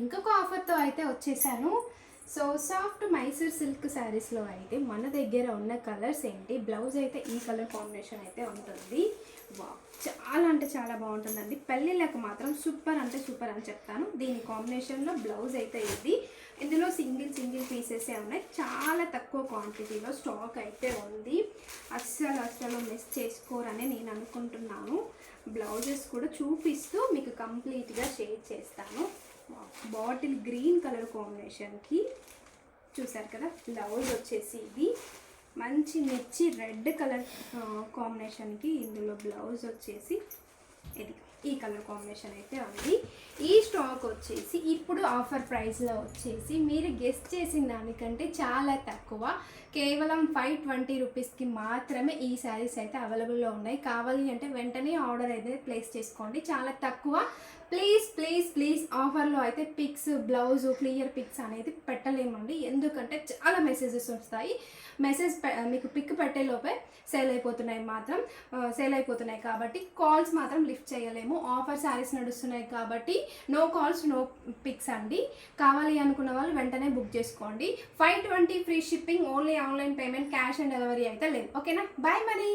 ఇంకొక ఆఫర్తో అయితే వచ్చేసాను. సో సాఫ్ట్ మైసూర్ సిల్క్ శారీస్లో అయితే మన దగ్గర ఉన్న కలర్స్ ఏంటి, బ్లౌజ్ అయితే ఈ కలర్ కాంబినేషన్ అయితే ఉంటుంది. వా, చాలా అంటే చాలా బాగుంటుందండి. పెళ్ళిళ్ళకి మాత్రం సూపర్ అంటే సూపర్ అని చెప్తాను. దీని కాంబినేషన్లో బ్లౌజ్ అయితే ఇది. ఇందులో సింగిల్ పీసెసే ఉన్నాయి. చాలా తక్కువ క్వాంటిటీలో స్టాక్ అయితే ఉంది. అస్సలు మిస్ చేసుకోరని నేను అనుకుంటున్నాను. బ్లౌజెస్ కూడా చూపిస్తూ మీకు కంప్లీట్గా షేర్ చేస్తాను. బాటిల్ గ్రీన్ కలర్ కాంబినేషన్కి చూసారు కదా, బ్లౌజ్ వచ్చేసి ఇది. మంచి మిర్చి రెడ్ కలర్ కాంబినేషన్కి ఇందులో బ్లౌజ్ వచ్చేసి ఇది ఈ కలర్ కాంబినేషన్ అయితే ఉంది. ఈ స్టాక్ వచ్చేసి ఇప్పుడు ఆఫర్ ప్రైస్లో వచ్చేసి మీరు గెస్ట్ చేసిన దానికంటే చాలా తక్కువ, కేవలం 520 రూపీస్కి మాత్రమే ఈ శారీస్ అయితే అవైలబుల్లో ఉన్నాయి. కావాలి అంటే వెంటనే ఆర్డర్ అయితే ప్లేస్ చేసుకోండి. చాలా తక్కువ. ప్లీజ్ ఆఫర్లో అయితే పిక్స్, బ్లౌజ్ క్లియర్ పిక్స్ అనేది పెట్టలేమండి. ఎందుకంటే చాలా మెసేజెస్ వస్తాయి. మీకు పిక్ పెట్టేలోపే సేల్ అయిపోతున్నాయి కాబట్టి కాల్స్ మాత్రం లిఫ్ట్ చేయలేము. ఆఫర్ శారీస్ నడుస్తున్నాయి కాబట్టి నో కాల్స్ నో పిక్స్ అండి. కావాలి అనుకున్న వాళ్ళు వెంటనే బుక్ చేసుకోండి. 520 free shipping, only online payment, cash on delivery అయితే లేదు. ఓకేనా, బాయ్ మరి.